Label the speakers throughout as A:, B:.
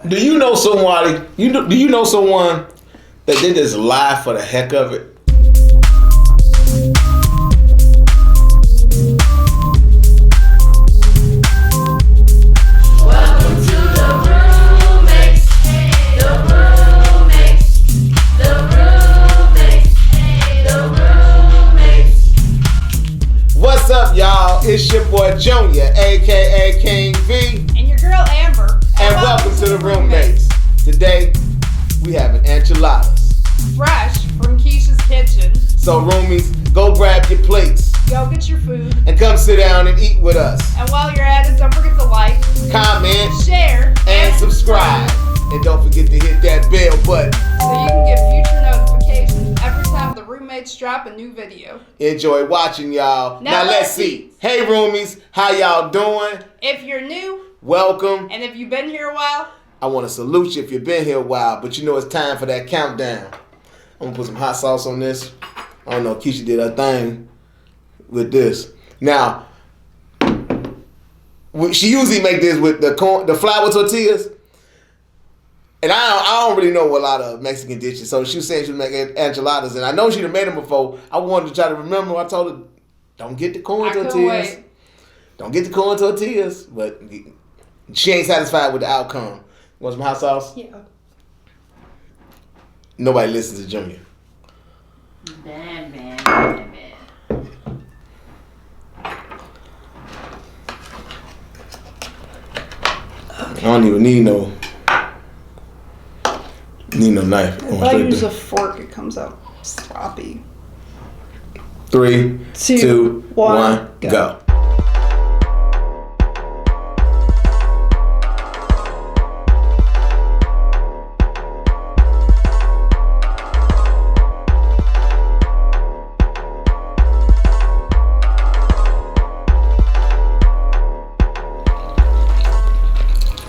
A: Do you know somebody? Do you know someone that they just lie for the heck of it?
B: Welcome to the roommates. The roommates. The roommates. The roommates.
A: What's up, y'all? It's your boy Junior, aka King V,
C: and your girl Amber.
A: and welcome to the roommates. Today we have an enchiladas,
C: fresh from Keisha's kitchen.
A: so roomies, go grab your plates
C: Go get your food,
A: and come sit down and eat with us.
C: and while you're at it, don't forget to like,
A: Comment
C: share,
A: and subscribe, and don't forget to hit that bell button.
C: so you can get future notifications every time the roommates drop a new video.
A: Enjoy watching, y'all.
C: Now
A: Let's see. Hey roomies, how y'all doing?
C: If you're new,
A: Welcome.
C: and if you've been here a while,
A: I want to salute you if you've been here a while, but you know it's time for that countdown. I'm going to put some hot sauce on this. I don't know, Keisha did her thing with this. Now, she usually make this with the flour tortillas. And I don't really know a lot of Mexican dishes, so she was saying she was making enchiladas, and I know she'd have made them before. I wanted to try to remember. I told her, don't get the corn
C: I couldn't
A: tortillas.
C: wait.
A: Don't get the corn tortillas, but she ain't satisfied with the outcome. Want some hot sauce?
C: Yeah.
A: Nobody listens to Junior.
B: Man.
A: I don't even need no knife.
C: If I use a fork, it comes out sloppy.
A: 3, 2, 1, go.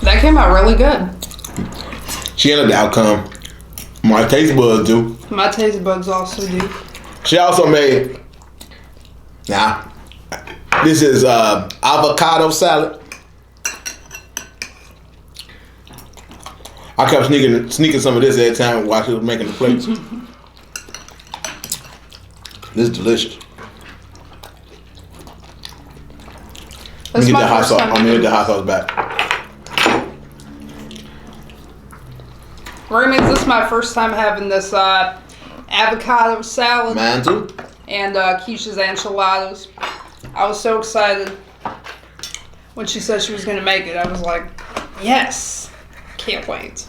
C: That came out really good.
A: She ended the outcome. My taste buds do.
C: My taste buds also do.
A: She also made. Now, this is avocado salad. I kept sneaking some of this every time while she was making the plates. This is delicious. Let me get the hot sauce. I'm gonna get the hot sauce back.
C: Roomies, this is my first time having this avocado salad.
A: Mine too.
C: And Keisha's enchiladas. I was so excited when she said she was going to make it. I was like, yes, can't wait.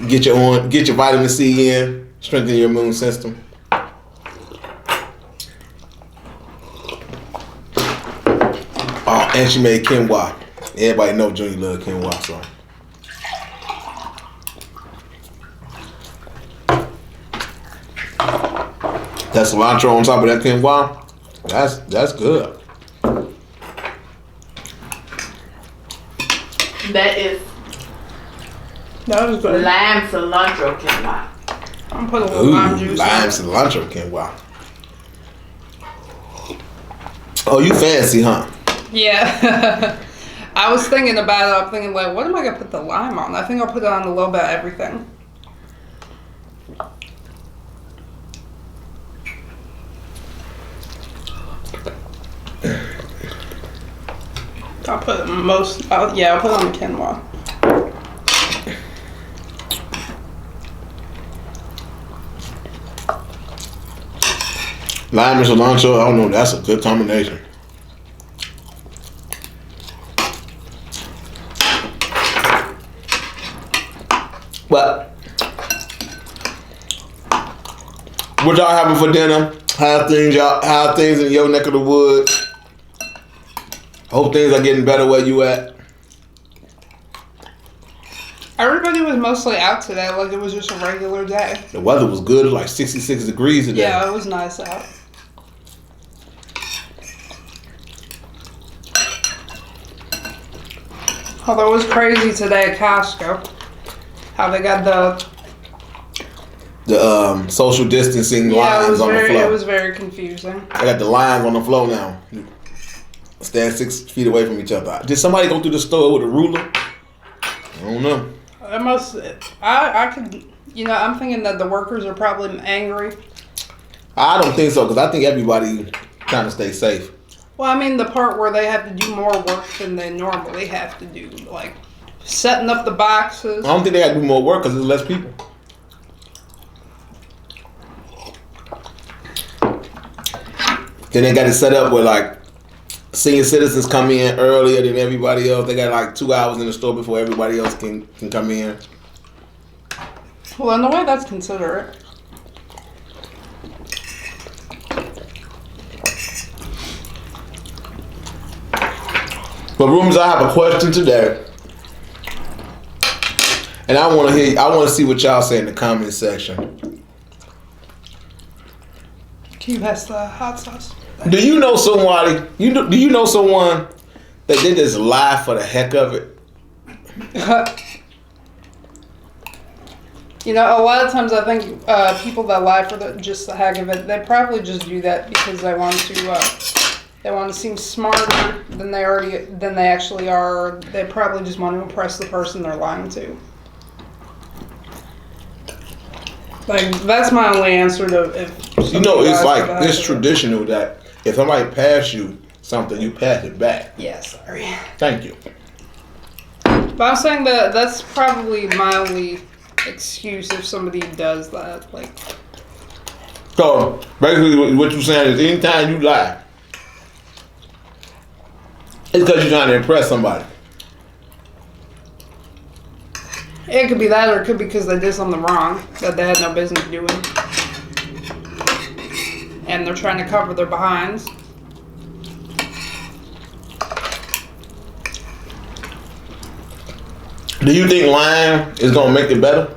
A: Get your vitamin C in, strengthen your immune system. Oh, and she made quinoa. Everybody know Junior love quinoa, so. That cilantro on top of that quinoa, that's good.
C: That was good.
B: Lime cilantro quinoa.
C: I'm putting a little lime juice
A: lime
C: on it.
A: cilantro quinoa. Oh, you fancy, huh?
C: Yeah. I was thinking about it. I'm thinking, like, what am I going to put the lime on? I think I'll put it on a little bit of everything. I'll put I'll put it on the quinoa.
A: Lime and cilantro, I don't know, that's a good combination. But what y'all having for dinner? How things in your neck of the woods? Hope things are getting better where you at.
C: Everybody was mostly out today, like it was just a regular day.
A: The weather was good, it was like 66 degrees today.
C: Yeah, it was nice out. Although it was crazy today at Costco, how they got
A: the social distancing lines on the floor.
C: It was very confusing.
A: I got the lines on the floor now. Stand 6 feet away from each other. Did somebody go through the store with a ruler? I don't know.
C: It must. I could. I'm thinking that the workers are probably angry.
A: I don't think so because I think everybody trying to stay safe.
C: Well, I mean the part where they have to do more work than they normally have to do, like setting up the boxes.
A: I don't think they got to do more work because there's less people. Then they got it set up where like senior citizens come in earlier than everybody else. They got like 2 hours in the store before everybody else can come in.
C: Well, in a way, that's considerate.
A: But Rooms, I have a question today, and I want to see what y'all say in the comment section.
C: Can you pass the hot sauce?
A: Do you know somebody? Do you know someone that they just lie for the heck of it?
C: A lot of times I think people that lie for just the heck of it, they probably just do that because they want to seem smarter than they actually are. They probably just want to impress the person they're lying to. Like, that's my only answer to if.
A: It's like it's traditional that if somebody pass you something, you pass it back.
C: Yeah, sorry.
A: Thank you.
C: But I'm saying that that's probably my only excuse if somebody does that. Like.
A: So basically, what you're saying is, anytime you lie, it's because you're trying to impress somebody.
C: It could be that, or it could be because they did something wrong that they had no business doing. And they're trying to cover their behinds.
A: Do you think lying is going to make it better?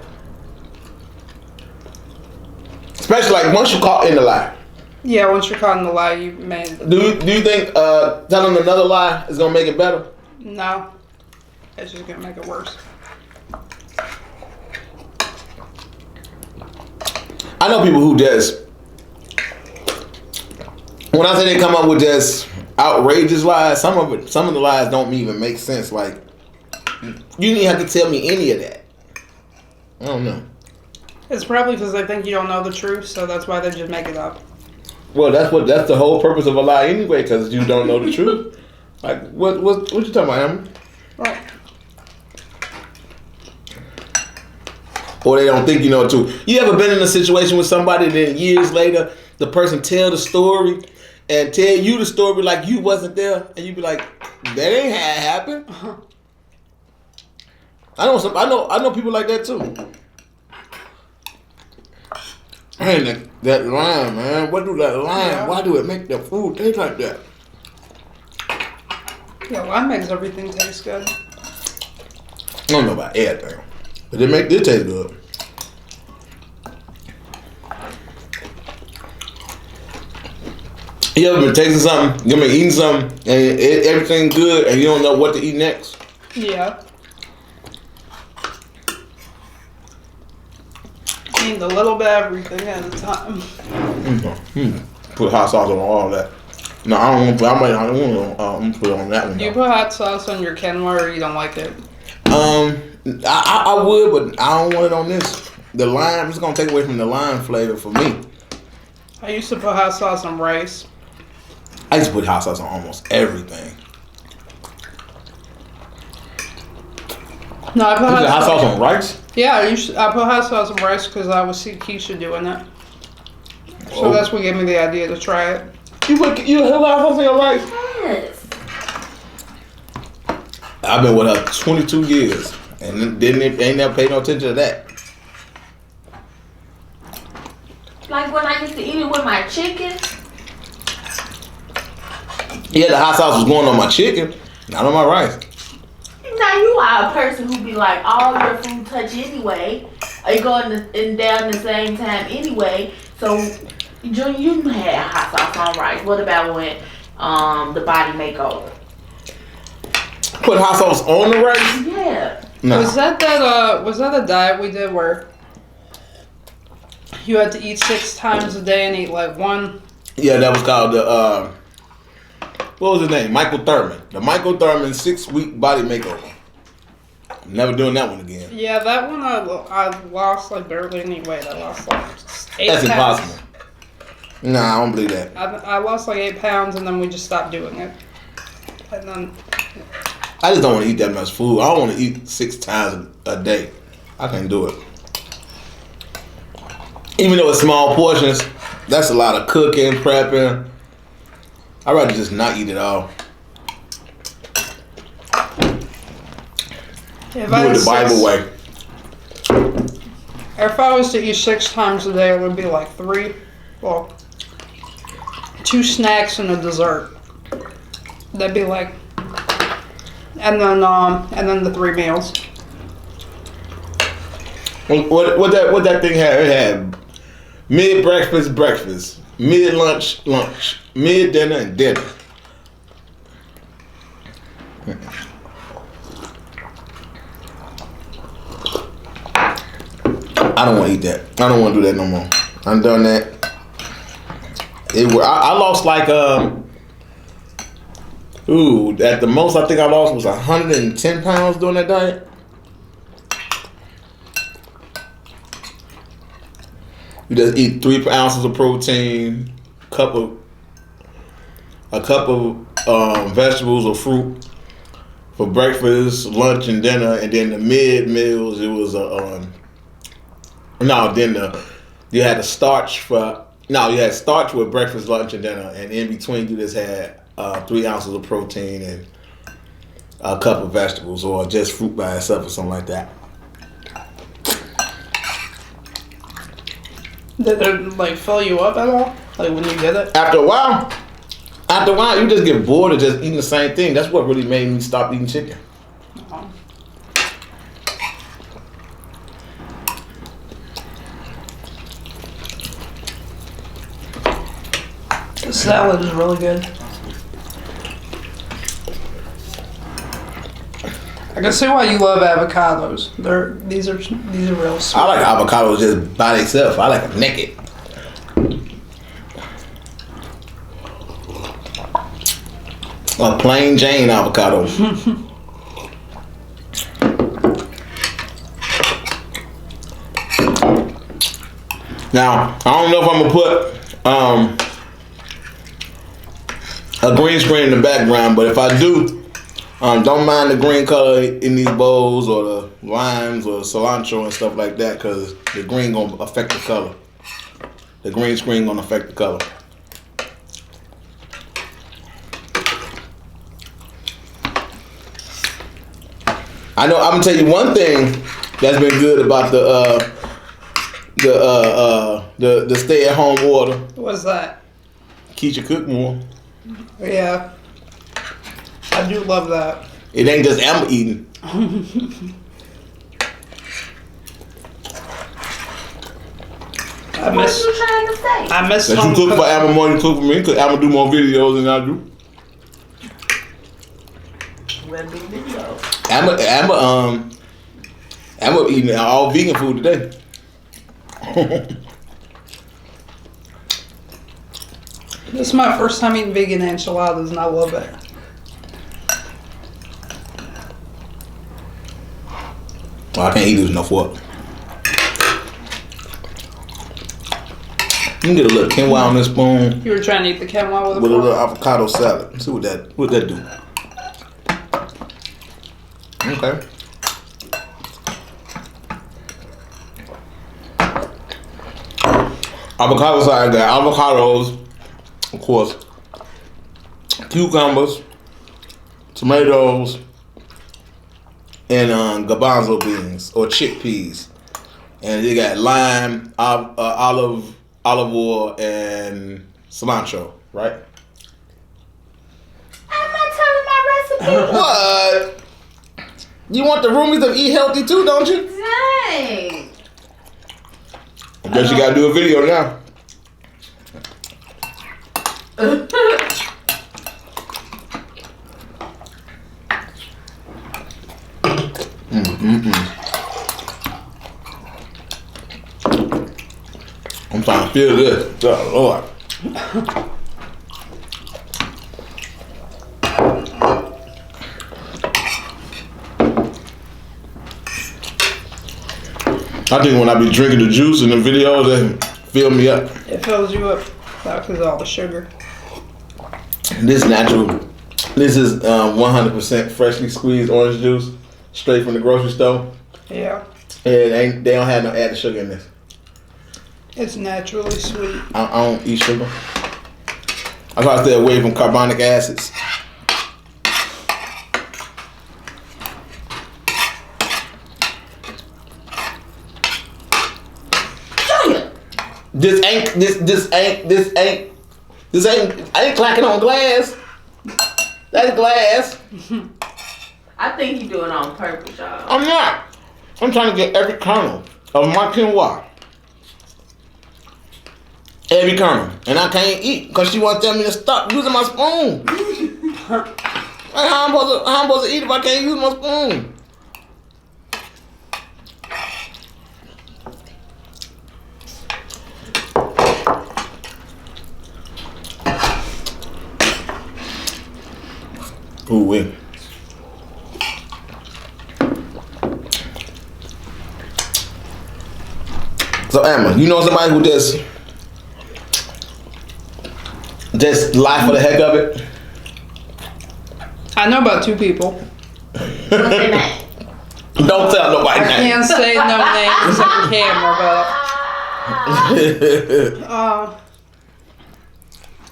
A: Especially like once you're caught in the lie.
C: Yeah, once you're caught in the lie, you made.
A: Do you think telling another lie is going to make it better?
C: No. It's just going to make it worse.
A: I know people who just, when I say they come up with just outrageous lies, some of the lies don't even make sense. Like, you didn't have to tell me any of that. I don't know.
C: It's probably because they think you don't know the truth, so that's why they just make it up.
A: Well, that's the whole purpose of a lie anyway, because you don't know the truth. Like, what you talking about, Emma?
C: Right.
A: Or they don't think you know it too. You ever been in a situation with somebody and then years later the person tell the story and tell you the story like you wasn't there, and you be like, that ain't how it happened.
C: Uh-huh.
A: I know people like that too. Man, that lime, man. What do that lime?
C: Yeah.
A: Why do it make the food taste like that?
C: Yeah, lime makes everything taste good.
A: I don't know about everything, but it taste good. You ever been tasting something, you been eating something, and everything good, and you don't know what to eat next?
C: Yeah. Eating a little bit of everything at a time.
A: Put hot sauce on all that. No, I don't want to. I don't put it on that one.
C: Do you put hot sauce on your quinoa, or you don't like it?
A: I would, but I don't want it on this. The lime, it's gonna take away from the lime flavor for me.
C: I used to put hot sauce on rice.
A: I used to put hot sauce on almost everything.
C: No, I put
A: hot sauce on rice.
C: Yeah, I put hot sauce on rice because I would see Keisha doing it. So that's what gave me the idea to try it.
A: You put hot sauce on your rice?
B: Yes.
A: I've been with her 22 years and ain't never paid no attention to that.
B: Like when I used to eat it with my chicken.
A: Yeah, the hot sauce was going on my chicken, not on my rice.
B: Now you are a person who be like all your food touch anyway. Or you go in down the same time anyway. So Junior, you had hot sauce on rice. What about when the body makeover?
A: Put hot sauce on the rice?
B: Yeah.
A: No.
C: Was that a diet we did where you had to eat 6 times a day and eat like one?
A: Yeah, that was called the what was his name? Michael Thurman. The Michael Thurman 6-week body makeover. Never doing that one again.
C: Yeah, that one I lost like barely any weight. I lost like 8
A: That's
C: pounds.
A: impossible. Nah, I don't believe that.
C: I lost like 8 pounds and then we just stopped doing it. And then
A: I just don't want to eat that much food. I don't want to eat 6 times a day. I can't do it. Even though it's small portions, that's a lot of cooking, prepping. I'd rather just not eat it all.
C: if
A: Do
C: I
A: it
C: had
A: the Bible way.
C: If I was to eat 6 times a day, it would be like 2 snacks and a dessert. That'd be like, and then the 3 meals.
A: What that thing had? It had mid breakfast, mid lunch, mid dinner, and dinner. I don't want to eat that. I don't want to do that no more. I'm done that. I lost like at the most I think I lost was 110 pounds during that diet. You just eat 3 ounces of protein, a cup of vegetables or fruit for breakfast, lunch, and dinner, and then the mid meals it was you had starch with breakfast, lunch, and dinner, and in between you just had 3 ounces of protein and a cup of vegetables or just fruit by itself or something like that.
C: Did it like fill you up at all? Like when you did it?
A: After a while, you just get bored of just eating the same thing. That's what really made me stop eating chicken.
C: The salad is really good. I can see why you love avocados. These are real sweet.
A: I like avocados just by themselves. I like them naked. A plain Jane avocado. Now, I don't know if I'm gonna put a green screen in the background, but if I do, don't mind the green color in these bowls or the limes or cilantro and stuff like that, because the green gonna affect the color. The green screen gonna affect the color. I know. I'm gonna tell you one thing that's been good about the stay-at-home order.
C: What's that?
A: Keisha cook more.
C: Yeah. I do love that.
A: It ain't just Emma eating.
B: What you trying to say?
C: I miss
A: That you cook for Emma more than you cook for me, because Emma do more videos than I do.
B: Well, big video.
A: Emma eating all vegan food today.
C: This is my first time eating vegan enchiladas and I love it.
A: Well, I can't eat this enough work. You can get a little quinoa on this spoon
C: You were trying to eat the quinoa with a
A: with a
C: fork?
A: little avocado salad. Let's see what that do. Okay. Avocado salad, I got avocados, of course, cucumbers, tomatoes, and garbanzo beans or chickpeas, and they got lime, olive oil, and cilantro. Right?
B: I'm not telling my recipe.
A: What? You want the roomies to eat healthy too, don't you?
B: Dang.
A: I guess you gotta do a video now. I'm trying to feel this. Oh Lord. I think when I be drinking the juice in the videos, that fill me up.
C: It fills you up because of all the sugar.
A: This natural. This is 100% freshly squeezed orange juice, straight from the grocery store.
C: Yeah.
A: And they don't have no added sugar in this.
C: It's naturally sweet.
A: I don't eat sugar. I try to stay away from carbonic acids. This ain't clacking on glass. That's glass.
B: I think he doing it on purpose, y'all.
A: I'm not. I'm trying to get every kernel of my quinoa. Every kernel. And I can't eat because she wants to tell me to stop using my spoon. How I'm supposed to eat if I can't use my spoon? Ooh, wait. So Emma, you know somebody who just lie for the heck of it?
C: I know about 2 people.
B: What's their name?
A: Don't tell nobody.
C: I can't say no names on camera,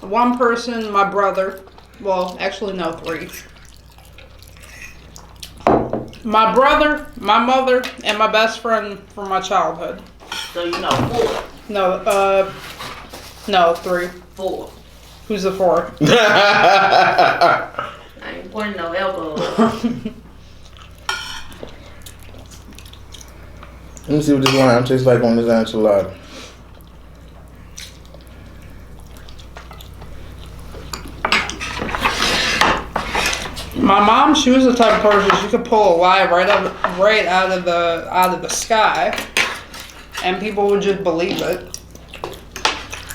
C: but one person, my brother. Well, actually, no, 3. My brother, my mother, and my best friend from my childhood.
B: So you know 4.
C: No, 3.
B: 4.
C: Who's the 4?
B: I ain't pointing no elbows.
A: Let me see what this lime tastes like on this enchilada.
C: My mom, she was the type of person she could pull a lie right out of the sky, and people would just believe it.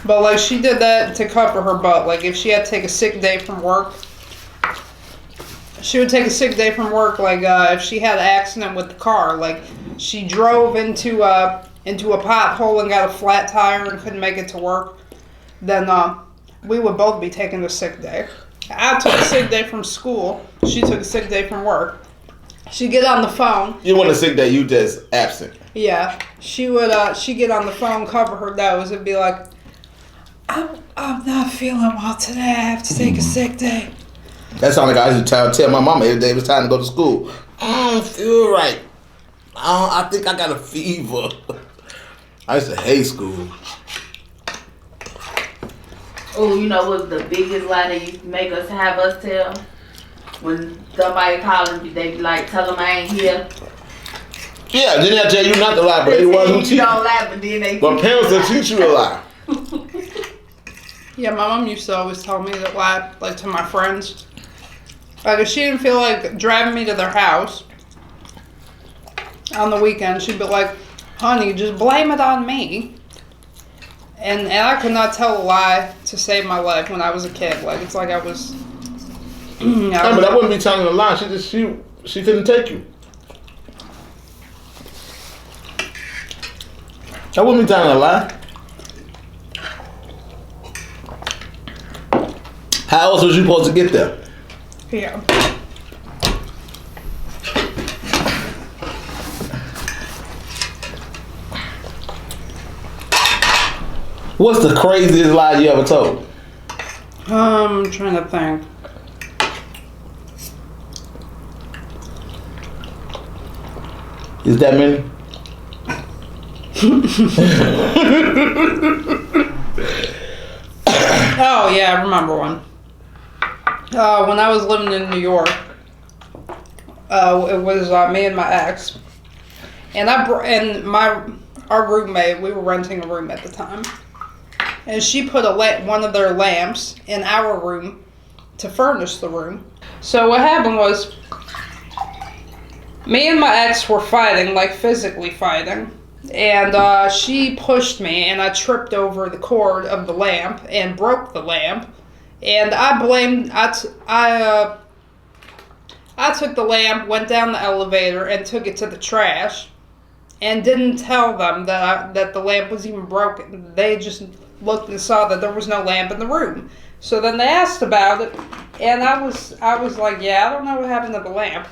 C: But like she did that to cover her butt. Like if she had to take a sick day from work, she would take a sick day from work. Like if she had an accident with the car, like she drove into a pothole and got a flat tire and couldn't make it to work, then we would both be taking a sick day. I took a sick day from school. She took a sick day from work. She'd get on the phone.
A: You want a sick day, you just absent.
C: Yeah. She'd get on the phone, cover her nose, and be like, I'm not feeling well today. I have to take a sick day.
A: That sounded like I used to tell my mama every day it was time to go to school. I don't feel right. I think I got a fever. I used to hate school.
B: Oh, you know what's the biggest lie they used to make us have us tell? When somebody calling, they be like, tell them I ain't here.
A: Yeah, then they'll tell you not to lie, but they want to teach you.
B: Don't lie, but then they
A: But parents will teach you a lie.
C: Yeah, my mom used to always tell me that lie, like to my friends. Like if she didn't feel like driving me to their house on the weekend, she'd be like, honey, just blame it on me. And I could not tell a lie to save my life when I was a kid. Like it's like I was.
A: No, but I wouldn't be telling a lie. She couldn't take you. I wouldn't be telling a lie. How else was you supposed to get there?
C: Yeah.
A: What's the craziest lie you ever told?
C: I'm trying to think.
A: Is that many?
C: Oh yeah, I remember one. When I was living in New York, it was me and my ex, and our roommate. We were renting a room at the time, and she put one of their lamps in our room to furnish the room. So what happened was, me and my ex were fighting, like physically fighting. And she pushed me, and I tripped over the cord of the lamp and broke the lamp. And I took the lamp, went down the elevator, and took it to the trash. and didn't tell them that the lamp was even broken. They just looked and saw that there was no lamp in the room. So then they asked about it, and I was like, yeah, I don't know what happened to the lamp.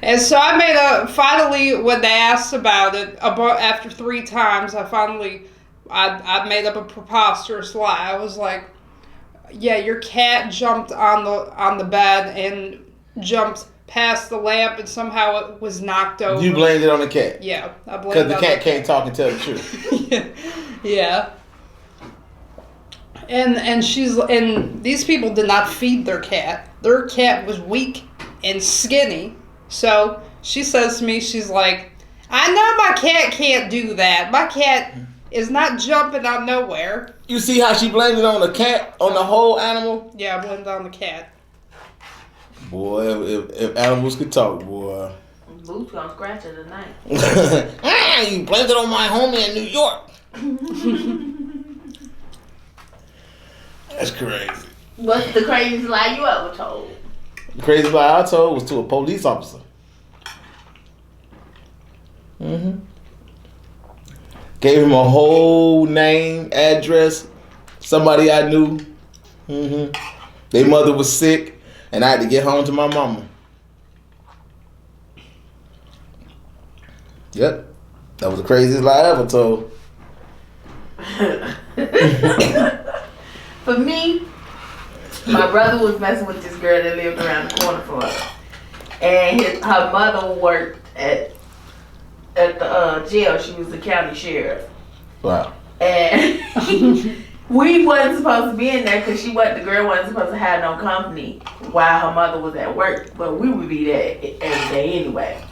C: And so I finally, when they asked about it, after 3 times, I made up a preposterous lie. I was like, yeah, your cat jumped on the bed and jumped past the lamp, and somehow it was knocked over.
A: You blamed it on the cat?
C: Yeah, I blamed it on
A: because the cat can't talk and tell the truth.
C: Yeah. And these people did not feed their cat. Their cat was weak and skinny. So she says to me, she's like, I know my cat can't do that. My cat is not jumping out nowhere.
A: You see how she blamed it on the cat, on the whole animal?
C: Yeah, I blamed it on the cat.
A: Boy, if animals could talk, boy.
B: Boots gonna scratch it tonight.
A: You blamed it on my homie in New York. That's crazy.
B: What's the craziest lie you ever told?
A: The craziest lie I told was to a police officer. Gave him a whole name, address, somebody I knew. Their mother was sick, and I had to get home to my mama. Yep. That was the craziest lie I ever told.
B: For me, my brother was messing with this girl that lived around the corner from us. And her mother worked at the jail. She was the county sheriff.
A: Wow.
B: And we wasn't supposed to be in there because the girl wasn't supposed to have no company while her mother was at work. But we would be there every day anyway.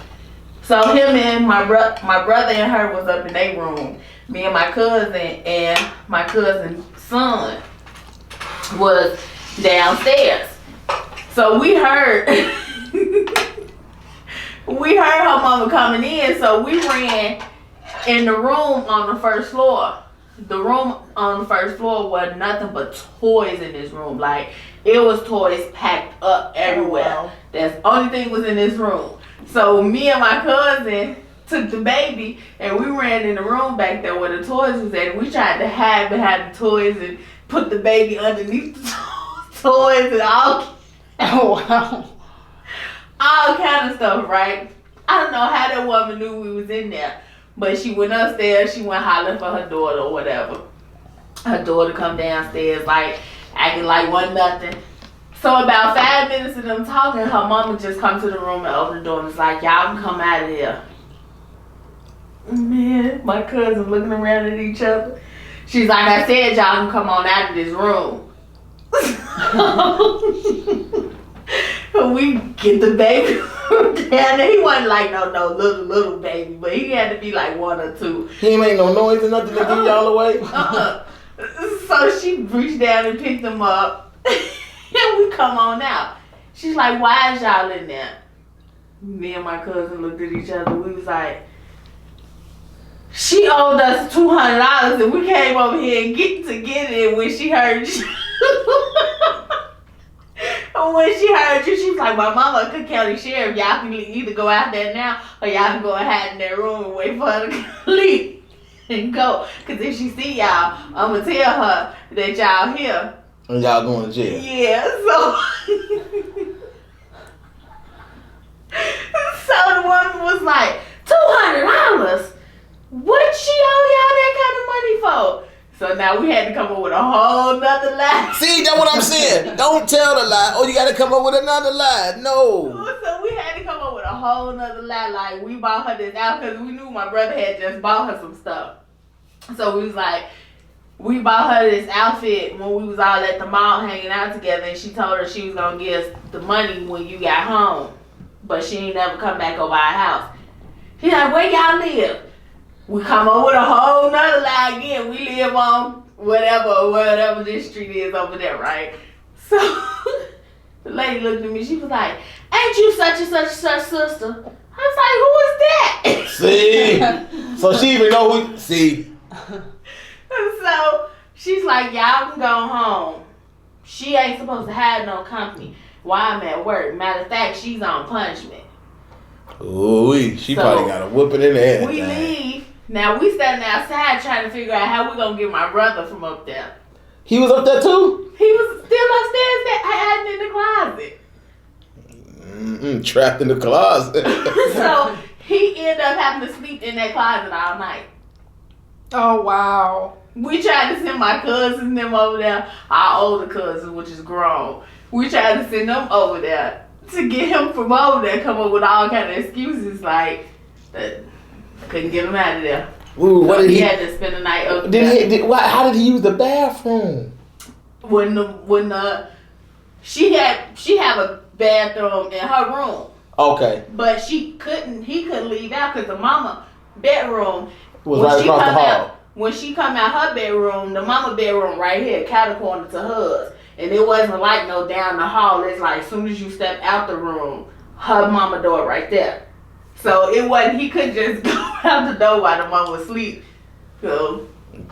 B: So him and my brother and her was up in their room. Me and my cousin and my cousin's son was downstairs. So we heard her mama coming in, so we ran in the room on the first floor. The room on the first floor was nothing but toys in this room. Like, it was toys packed up everywhere.
C: Oh, wow.
B: That's the only thing was in this room. So me and my cousin took the baby and we ran in the room back there where the toys was at. We tried to hide behind the toys and put the baby underneath the toys and all kind of stuff, right? I don't know how that woman knew we was in there, but she went upstairs. She went hollering for her daughter or whatever. Her daughter come downstairs like acting like wasn't nothing. So about 5 minutes of them talking, her mama just come to the room and open the door and was like, y'all can come out of here. Man, my cousin looking around at each other. She's like, I said y'all can come on out of this room. We get the baby down there. He wasn't like no little baby, but he had to be like 1 or 2.
A: He ain't made no noise or nothing to give y'all away?
B: So she reached down and picked him up. And we come on out. She's like, why is y'all in there? Me and my cousin looked at each other. We was like, she owed us $200 and we came over here and get it. And when she heard you, she was like, my mama could county sheriff. Y'all can either go out there now or y'all can go and hide in that room and wait for her to leave and go. Because if she see y'all, I'm going to tell her that y'all here.
A: And y'all going to jail.
B: Yeah, so the woman was like, $200? What she owe y'all that kind of money for? So now we had to come up with a whole nother lie.
A: See, that's what I'm saying. Don't tell the lie. Oh, you got to come up with another lie. No.
B: So we had to come up with a whole nother lie. Like, we bought her this out because we knew my brother had just bought her some stuff. So we was like, we bought her this outfit when we was all at the mall hanging out together, and she told her she was going to give us the money when you got home. But she ain't never come back over our house. She's like, where y'all live? We come up with a whole nother lie again. We live on whatever this street is over there, right? So the lady looked at me. She was like, ain't you such and such sister? I was like, who is that?
A: See? So she even know who. See?
B: So she's like, y'all can go home. She ain't supposed to have no company while I'm at work. Matter of fact, she's on punishment.
A: Ooh, she
B: So,
A: probably got a whooping in there.
B: We leave. Now we standing outside trying to figure out how we gonna get my brother from up there.
A: He was up there too?
B: He was still upstairs hiding in the closet.
A: Trapped in the closet.
B: So he ended up having to sleep in that closet all night.
C: Oh, wow.
B: We tried to send my cousins and them over there, our older cousin, which is grown. We tried to send them over there to get him from over there, come up with all kind of excuses like that. Couldn't get him out of there.
A: Ooh,
B: So
A: what did
B: he
A: he
B: had to spend the night up there.
A: How did he use the bathroom?
B: She had a bathroom in her room.
A: Okay.
B: But he couldn't leave out because the mama bedroom
A: Was right across the hall.
B: When she come out her bedroom, the mama bedroom right here, catty corner to hers. And it wasn't like no down the hall. It's like as soon as you step out the room, her mama door right there. So it wasn't, he couldn't just go out the door while the mama was asleep. So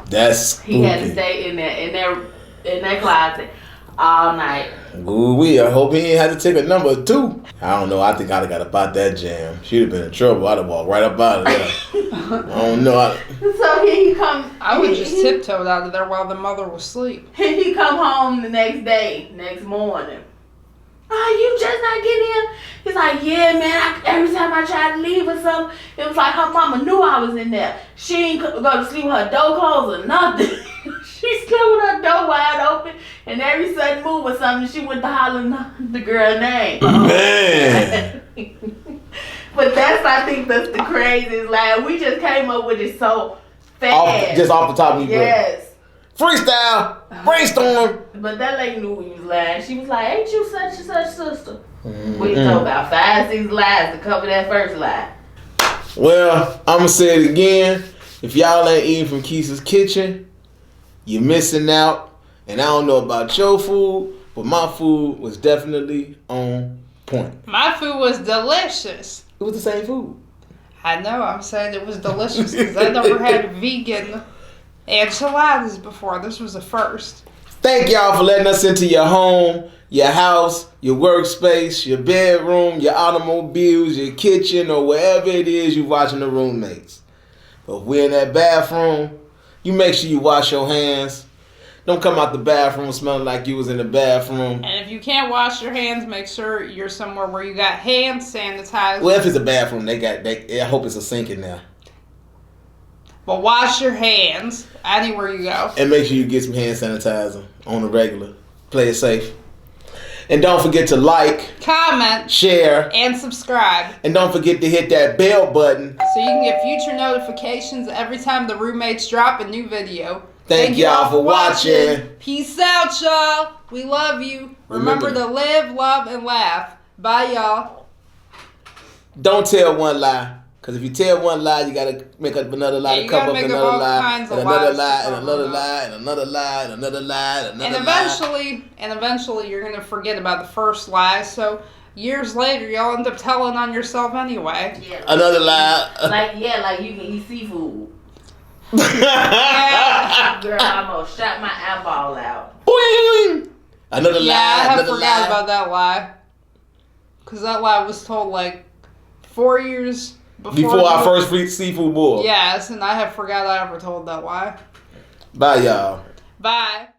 A: that's
B: he had to stay in that closet all night.
A: Ooh, I hope he ain't had to take a number 2. I don't know. I think I'd have got up out that jam. She'd have been in trouble. I'd have walked right up out of there. I don't know.
B: So he come.
C: I would just tiptoed out of there while the mother was asleep.
B: He come home the next morning. Oh, you just not getting in? He's like, yeah, man. Every time I try to leave or something, it was like her mama knew I was in there. She ain't go to sleep with her door closed or nothing. She slept with her door wide open, and every sudden move or something, she went to hollering the girl name.
A: Man.
B: But I think that's the craziest lie. We just came up with it so fast.
A: Just off the top of your brain.
B: Yes.
A: Freestyle, brainstorm.
B: But that lady knew we was lying. She was like, ain't you such and such sister? We told about 5, 6 lies to cover that first lie.
A: Well, I'm going to say it again. If y'all ain't eating from Keisha's kitchen, you're missing out. And I don't know about your food, but my food was definitely on point.
C: My food was delicious.
A: It was the same food.
C: I know, I'm saying it was delicious because I never had vegan enchiladas before. This was a first.
A: Thank y'all for letting us into your home, your house, your workspace, your bedroom, your automobiles, your kitchen, or wherever it is you're watching the roommates. But if we're in that bathroom, you make sure you wash your hands. Don't come out the bathroom smelling like you was in the bathroom.
C: And if you can't wash your hands, make sure you're somewhere where you got hand sanitizer.
A: Well, if it's a bathroom, I hope it's a sink in there.
C: But wash your hands anywhere you go.
A: And make sure you get some hand sanitizer on the regular. Play it safe. And don't forget to like,
C: comment,
A: share,
C: and subscribe.
A: And don't forget to hit that bell button
C: so you can get future notifications every time the roommates drop a new video.
A: Thank y'all for watching.
C: Peace out, y'all. We love you. Remember to live, love, and laugh. Bye, y'all.
A: Don't tell one lie. Because if you tell one lie, you got to make up another lie to cover up another lie. And another lie, and another lie, and another lie, and another lie, and another lie.
C: And eventually you're going to forget about the first lie. So years later, y'all end up telling on yourself anyway.
B: Yeah.
A: Another lie.
B: Like you can eat seafood. Yeah. Girl, I almost shot my eyeball out.
A: Another lie.
C: Yeah, I forgot about that lie. Because that lie was told like 4 years before
A: our first free seafood boil.
C: Yes, and I have forgot I ever told that lie.
A: Bye, y'all.
C: Bye.